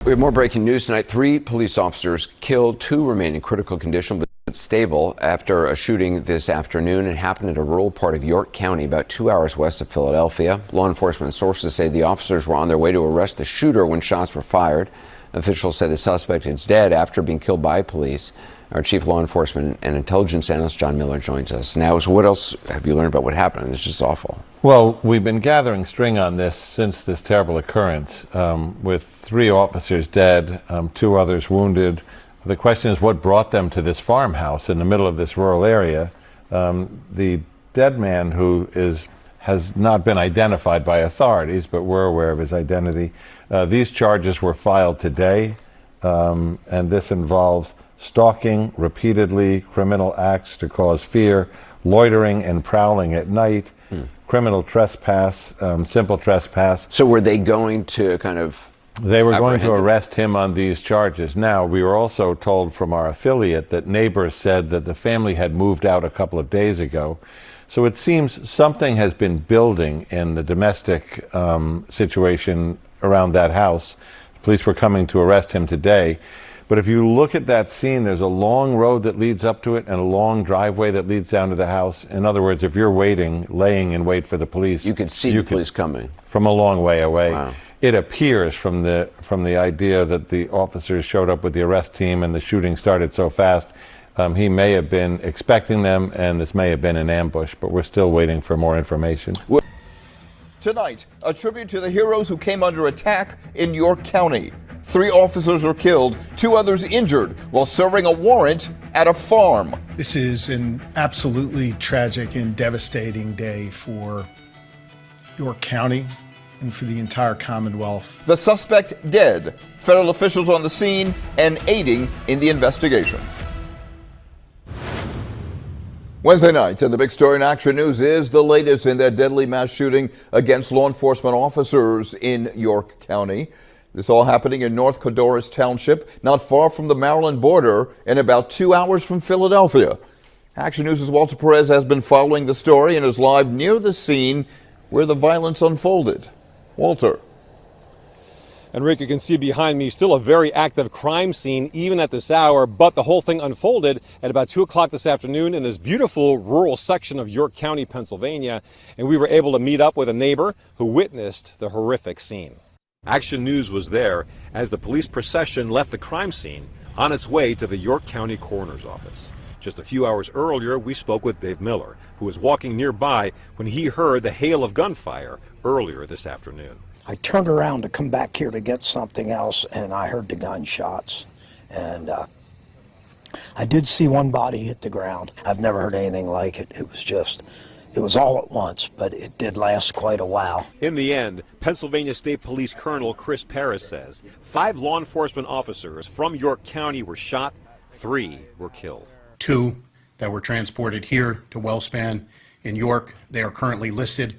We have more breaking news tonight. 3 police officers killed, 2 remain in critical condition but stable after a shooting this afternoon. It happened in a rural part of York County, about 2 hours west of Philadelphia. Law enforcement sources say the officers were on their way to arrest the shooter when shots were fired. Officials say the suspect is dead after being killed by police. Our chief law enforcement and intelligence analyst, John Miller, joins us now. So what else have you learned about what happened? It's just awful. Well, we've been gathering string on this since this terrible occurrence, with 3 officers dead, 2 others wounded. The question is what brought them to this farmhouse in the middle of this rural area. The dead man, who has not been identified by authorities, but we're aware of his identity. These charges were filed today, and this involves stalking repeatedly, criminal acts to cause fear, loitering and prowling at night, criminal trespass, simple trespass. So were they going to kind of... They were going to arrest him on these charges. Now, we were also told from our affiliate that neighbors said that the family had moved out a couple of days ago. So it seems something has been building in the domestic situation around that house. Police were coming to arrest him today. But if you look at that scene, there's a long road that leads up to it and a long driveway that leads down to the house. In other words, if you're laying in wait for the police, you could see the police coming from a long way away. Wow. It appears from the idea that the officers showed up with the arrest team and the shooting started so fast, he may have been expecting them, and this may have been an ambush, but we're still waiting for more information. Tonight, a tribute to the heroes who came under attack in York County. 3 officers were killed, 2 others injured while serving a warrant at a farm. This is an absolutely tragic and devastating day for York County and for the entire Commonwealth. The suspect dead. Federal officials on the scene and aiding in the investigation. Wednesday night, and the big story in Action News is the latest in that deadly mass shooting against law enforcement officers in York County. This all happening in North Codorus Township, not far from the Maryland border and about 2 hours from Philadelphia. Action News' Walter Perez has been following the story and is live near the scene where the violence unfolded. Walter. And Rick, you can see behind me still a very active crime scene even at this hour, but the whole thing unfolded at about 2 o'clock this afternoon in this beautiful rural section of York County, Pennsylvania, and we were able to meet up with a neighbor who witnessed the horrific scene. Action News was there as the police procession left the crime scene on its way to the York County Coroner's Office. Just a few hours earlier, we spoke with Dave Miller, who was walking nearby when he heard the hail of gunfire earlier this afternoon. I turned around to come back here to get something else, and I heard the gunshots. And I did see one body hit the ground. I've never heard anything like it. It was all at once, but it did last quite a while. In the end, Pennsylvania State Police Colonel Chris Paris says 5 law enforcement officers from York County were shot, 3 were killed. 2 that were transported here to Wellspan in York. They are currently listed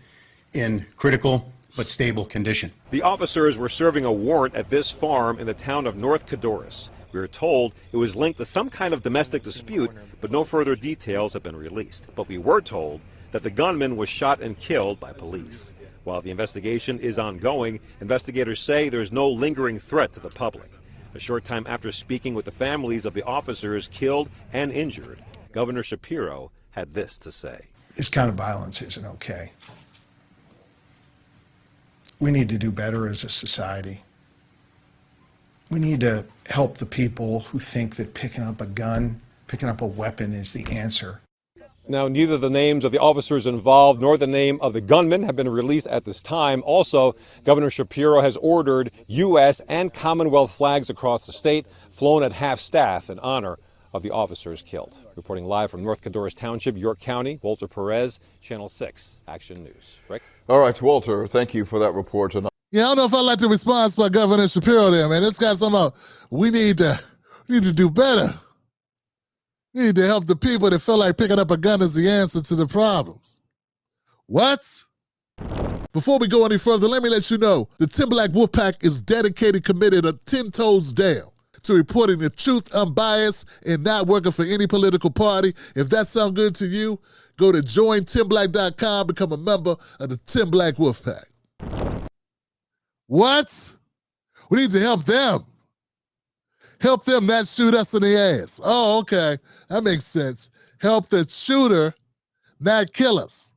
in critical but stable condition. The officers were serving a warrant at this farm in the town of North Codorus. We were told it was linked to some kind of domestic dispute, but no further details have been released. But we were told that the gunman was shot and killed by police. While the investigation is ongoing, investigators say there's no lingering threat to the public. A short time after speaking with the families of the officers killed and injured, Governor Shapiro had this to say. This kind of violence isn't okay. We need to do better as a society. We need to help the people who think that picking up a gun, picking up a weapon is the answer. Now, neither the names of the officers involved nor the name of the gunman have been released at this time. Also, Governor Shapiro has ordered U.S. and Commonwealth flags across the state flown at half-staff in honor of the officers killed. Reporting live from North Codorus Township, York County, Walter Perez, Channel 6, Action News. Rick? All right, Walter, thank you for that report tonight. Yeah, I don't know if I like the response by Governor Shapiro there, man. This guy's talking about we need to do better. We need to help the people that feel like picking up a gun is the answer to the problems. What? Before we go any further, let me let you know the Tim Black Wolfpack is dedicated, committed, 10 toes down to reporting the truth, unbiased, and not working for any political party. If that sounds good to you, go to jointimblack.com, become a member of the Tim Black Wolfpack. What? We need to help them. Help them not shoot us in the ass. Oh, okay. That makes sense. Help the shooter not kill us.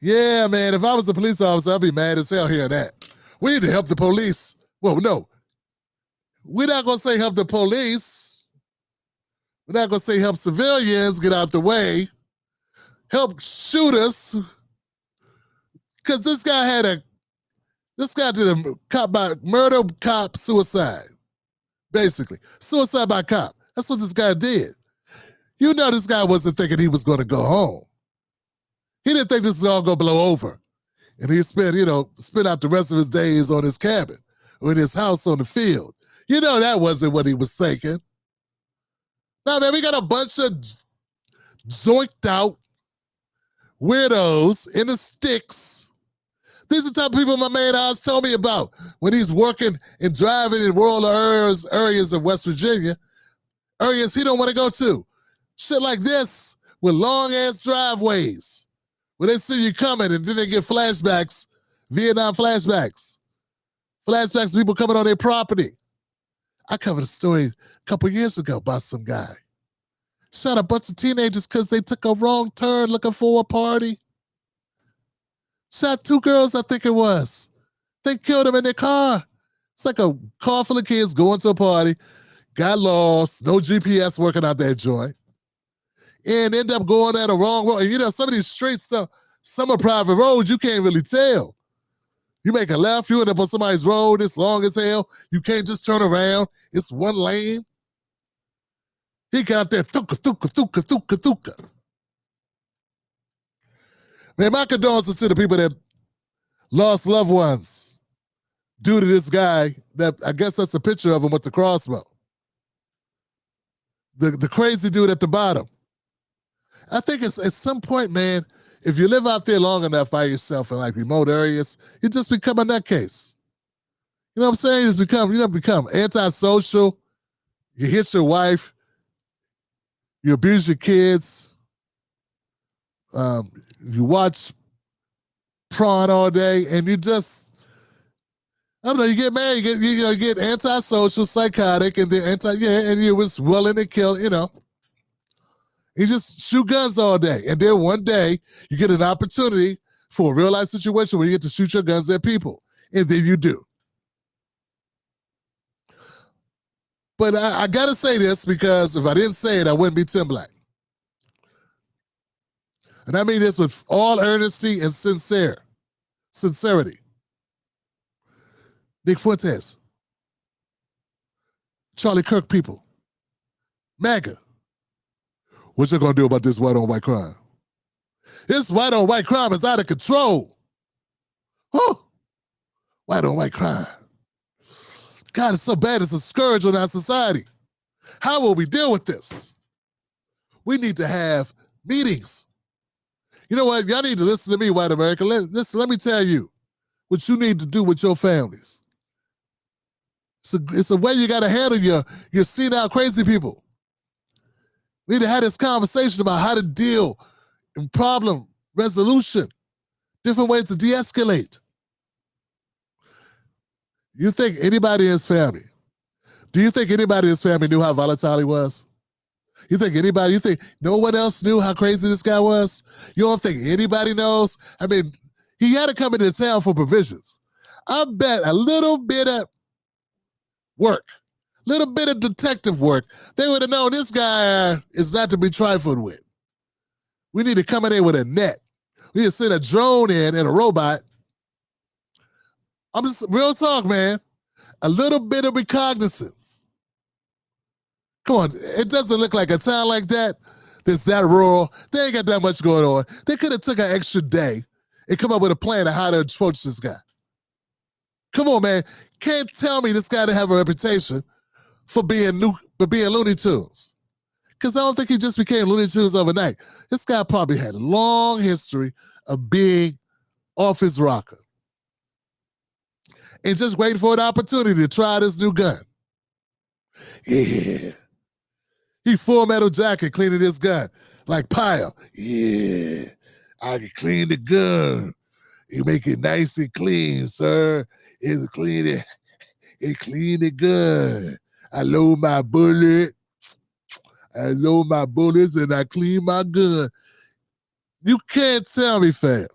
Yeah, man, if I was a police officer, I'd be mad as hell hearing that. We need to help the police. Well, no. We're not going to say help the police. We're not going to say help civilians get out the way. Help shooters. Because this guy did a cop by murder, cop, suicide. Basically. Suicide by cop. That's what this guy did. You know this guy wasn't thinking he was going to go home. He didn't think this was all going to blow over. And he spent out the rest of his days on his cabin or in his house on the field. You know that wasn't what he was thinking. Now, man, we got a bunch of zoinked out weirdos in the sticks. These are the type of people my man Oz told me about when he's working and driving in rural areas of West Virginia, areas he don't want to go to. Shit like this with long-ass driveways where they see you coming and then they get flashbacks, Vietnam flashbacks. Flashbacks of people coming on their property. I covered a story a couple years ago about some guy. Shot a bunch of teenagers because they took a wrong turn looking for a party. Shot 2 girls, I think it was. They killed them in their car. It's like a car full of kids going to a party, got lost, no GPS working out that joint, and end up going down the wrong road. And you know, some of these streets, some are private roads, you can't really tell. You make a left, you end up on somebody's road, it's long as hell. You can't just turn around. It's one lane. He got there, thuka. Man, my condolences to the people that lost loved ones due to this guy. That I guess that's a picture of him with the crossbow. The crazy dude at the bottom. I think it's at some point, man, if you live out there long enough by yourself in like remote areas, you just become a nutcase. You know what I'm saying? You become antisocial. You hit your wife. You abuse your kids. You watch prawn all day, and you just, I don't know, you get mad, you get antisocial, psychotic, and then and you was willing to kill, You just shoot guns all day. And then one day, you get an opportunity for a real-life situation where you get to shoot your guns at people. And then you do. But I got to say this because if I didn't say it, I wouldn't be Tim Black. And I mean this with all earnesty and sincerity. Nick Fuentes, Charlie Kirk people, MAGA, what you gonna do about this white-on-white crime? This white-on-white crime is out of control. Whew. White-on-white crime. God, it's so bad, it's a scourge on our society. How will we deal with this? We need to have meetings. You know what? Y'all need to listen to me, white America. Let me tell you what you need to do with your families. It's a way you got to handle your senile crazy people. We need to have this conversation about how to deal in problem resolution, different ways to de-escalate. You think anybody in his family, do you think anybody in his family knew how volatile he was? You think no one else knew how crazy this guy was? You don't think anybody knows? I mean, he had to come into town for provisions. I bet a little bit of work, little bit of detective work, they would have known this guy is not to be trifled with. We need to come in there with a net. We need to send a drone in and a robot. I'm just, real talk, man. A little bit of recognizance. Come on, it doesn't look like a town like that that's that rural. They ain't got that much going on. They could have took an extra day and come up with a plan of how to approach this guy. Come on, man. Can't tell me this guy didn't have a reputation for being Looney Tunes. Because I don't think he just became Looney Tunes overnight. This guy probably had a long history of being off his rocker and just waiting for an opportunity to try this new gun. Yeah. He full metal jacket cleaning his gun like Pyle. Yeah. I can clean the gun. You make it nice and clean, sir. It's clean. and clean it good. I load my bullet. I load my bullets and I clean my gun. You can't tell me, fam.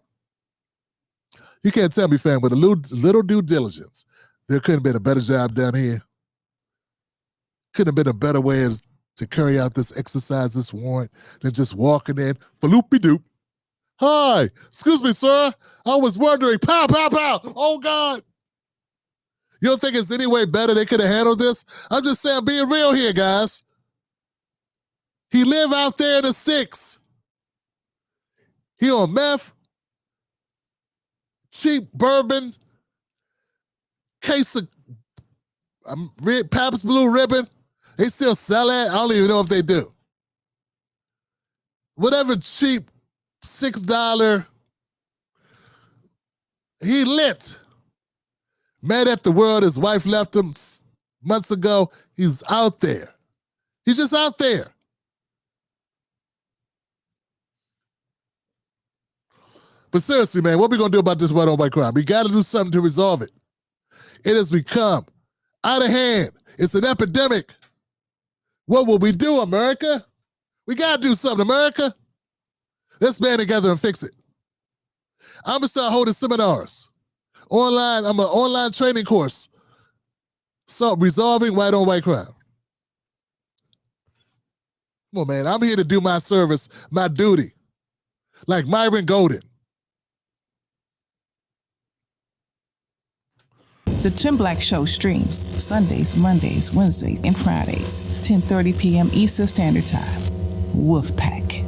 You can't tell me, fam, with a little due diligence, there couldn't have been a better job done here. Couldn't have been a better way to carry out this exercise, this warrant, than just walking in, bloopy-doop. Hi, excuse me, sir. I was wondering, pow, pow, pow. Oh, God. You don't think it's any way better they could have handled this? I'm just saying, being real here, guys. He live out there in the sticks. He on meth, cheap bourbon, case of Pabst Blue Ribbon. They still sell it. I don't even know if they do. Whatever cheap $6. He lit. Mad at the world. His wife left him months ago. He's out there. He's just out there. But seriously, man, what are we going to do about this white-on-white crime? We got to do something to resolve it. It has become out of hand. It's an epidemic. What will we do, America? We got to do something, America. Let's band together and fix it. I'm going to start holding seminars. Online, I'm an online training course. So resolving white-on-white crime. Come on, man. I'm here to do my service, my duty. Like Myron Golden. The Tim Black Show streams Sundays, Mondays, Wednesdays, and Fridays, 10:30 p.m. Eastern Standard Time. Wolfpack.